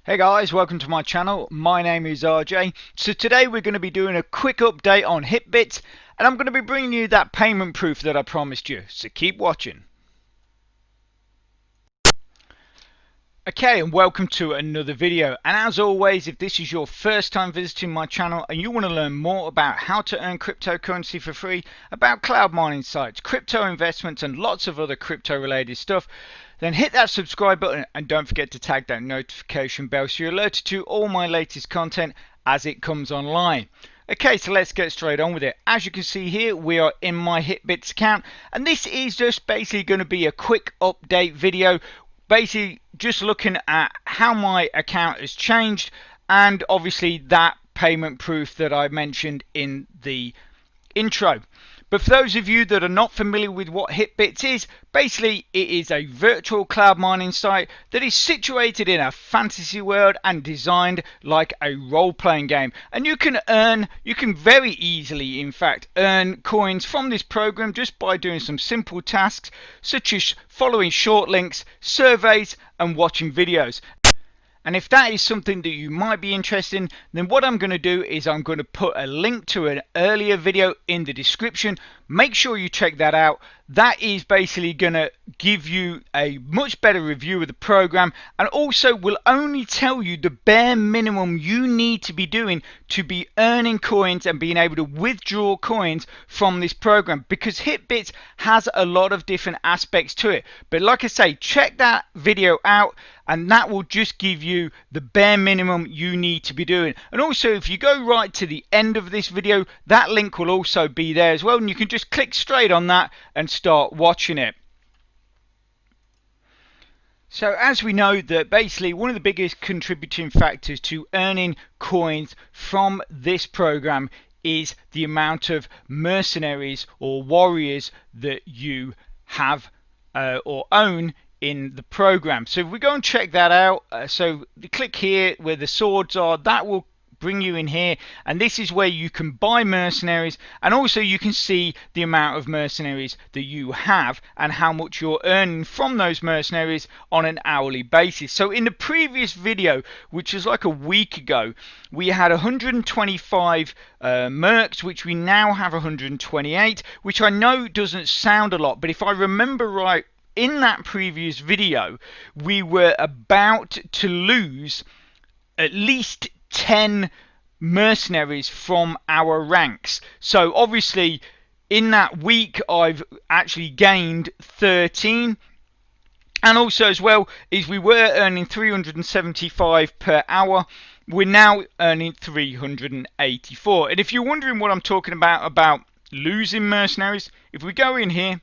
Hey guys, welcome to my channel. My name is RJ. So today we're going to be doing a quick update on Hitbits, and I'm going to be bringing you that payment proof that I promised you. So keep watching. Okay, and welcome to another video. And as always, if this is your first time visiting my channel and you want to learn more about how to earn cryptocurrency for free, about cloud mining sites, crypto investments, and lots of other crypto related stuff, then hit that subscribe button and don't forget to tag that notification bell so you're alerted to all my latest content as it comes online. Okay, so let's get straight on with it. As you can see here, we are in my Hitbits account, and this is just basically going to be a quick update video, basically just looking at how my account has changed and obviously that payment proof that I mentioned in the intro. But for those of you that are not familiar with what Hitbits is, basically it is a virtual cloud mining site that is situated in a fantasy world and designed like a role-playing game. And you can very easily in fact earn coins from this program just by doing some simple tasks such as following short links, surveys and watching videos. And if that is something that you might be interested in, then what I'm going to do is I'm going to put a link to an earlier video in the description. Make sure you check that out. That is basically going to give you a much better review of the program, and also will only tell you the bare minimum you need to be doing to be earning coins and being able to withdraw coins from this program, because Hitbits has a lot of different aspects to it. But like I say, check that video out and that will just give you the bare minimum you need to be doing. And also, if you go right to the end of this video, that link will also be there as well, and you can just click straight on that and start watching it. So as we know that basically one of the biggest contributing factors to earning coins from this program is the amount of mercenaries or warriors that you have or own in the program. So if we go and check that out, so you click here where the swords are, that will bring you in here, and this is where you can buy mercenaries, and also you can see the amount of mercenaries that you have and how much you're earning from those mercenaries on an hourly basis. So in the previous video, which was like a week ago, we had 125 mercs, which we now have 128, which I know doesn't sound a lot, but if I remember right, in that previous video we were about to lose at least 10 mercenaries from our ranks. So obviously in that week I've actually gained 13, and also as well is we were earning 375 per hour, we're now earning 384. And if you're wondering what I'm talking about losing mercenaries, if we go in here,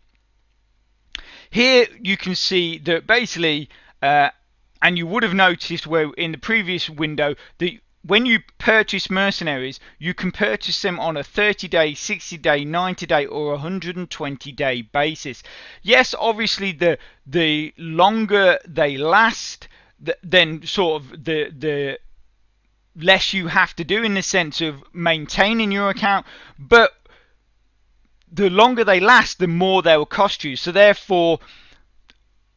you can see that basically and you would have noticed where in the previous window that when you purchase mercenaries, you can purchase them on a 30-day, 60-day, 90-day or 120-day basis. Yes, obviously the longer they last, then sort of the less you have to do in the sense of maintaining your account, but the longer they last, the more they will cost you. So therefore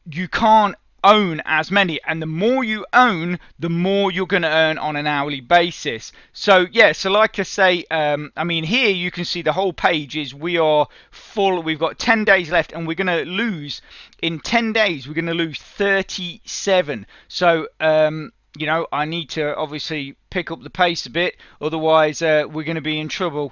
you can't own as many, and the more you own, the more you're going to earn on an hourly basis. So yeah, so like I say, I mean here you can see the whole page is we are full. We've got 10 days left, and we're going to lose in 10 days, we're going to lose 37. So you know, I need to obviously pick up the pace a bit, otherwise we're going to be in trouble.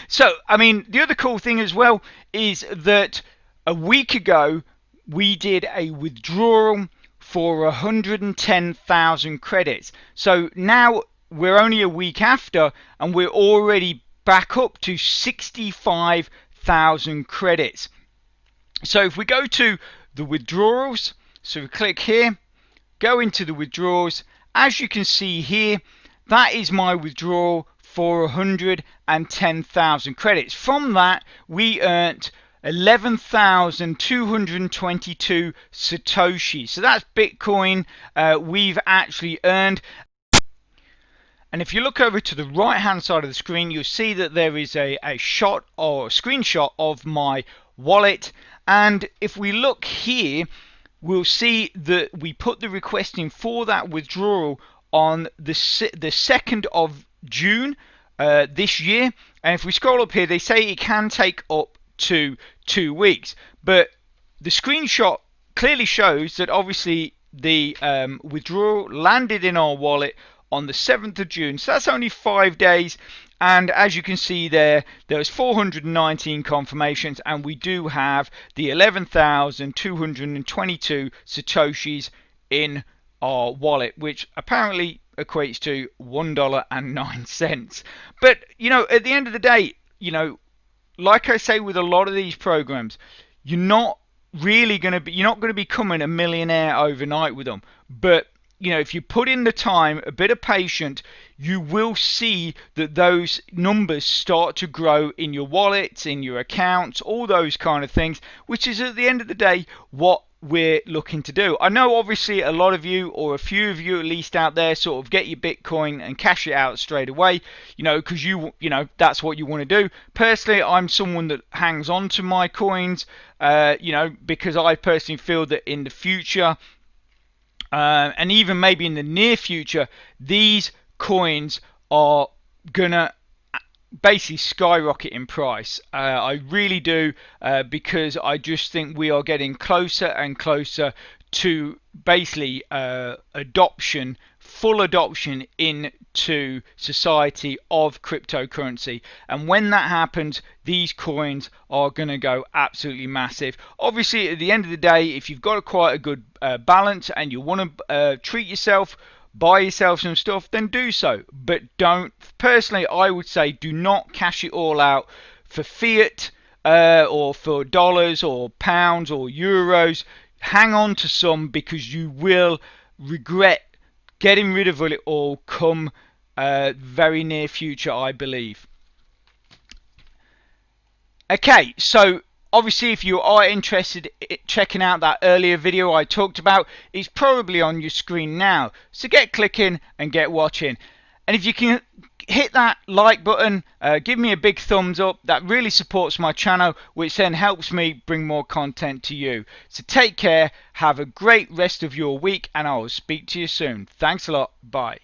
So I mean, the other cool thing as well is that a week ago we did a withdrawal for 110,000 credits. So now we're only a week after, and we're already back up to 65,000 credits. So if we go to the withdrawals, so we click here, go into the withdrawals, as you can see here, that is my withdrawal for 110,000 credits. From that we earned 11,222 Satoshi. So that's Bitcoin we've actually earned. And if you look over to the right hand side of the screen, you'll see that there is a shot or a screenshot of my wallet. And if we look here, we'll see that we put the request in for that withdrawal on the 2nd of June this year. And if we scroll up here, they say it can take up to 2 weeks. But the screenshot clearly shows that obviously the withdrawal landed in our wallet on the 7th of June. So that's only 5 days. And as you can see there's 419 confirmations, and we do have the 11,222 Satoshis in our wallet, which apparently equates to $1.09. But, at the end of the day, like I say with a lot of these programs, you're not going to becoming a millionaire overnight with them. But if you put in the time, a bit of patience, you will see that those numbers start to grow in your wallets, in your accounts, all those kind of things, which is at the end of the day what we're looking to do. I know obviously a lot of you, or a few of you at least out there, sort of get your Bitcoin and cash it out straight away, because that's what you want to do. Personally, I'm someone that hangs on to my coins, because I personally feel that in the future, and even maybe in the near future, these coins are gonna basically skyrocket in price. I really do, because I just think we are getting closer and closer to basically full adoption into society of cryptocurrency. And when that happens, these coins are going to go absolutely massive. Obviously, at the end of the day, if you've got quite a good balance and you want to treat yourself, buy yourself some stuff, then do so. But personally, I would say do not cash it all out for fiat, or for dollars or pounds or euros. Hang on to some, because you will regret getting rid of it all come very near future, I believe. Okay, so obviously if you are interested in checking out that earlier video I talked about, it's probably on your screen now. So get clicking and get watching. And if you can hit that like button, give me a big thumbs up. That really supports my channel, which then helps me bring more content to you. So take care, have a great rest of your week, and I will speak to you soon. Thanks a lot. Bye.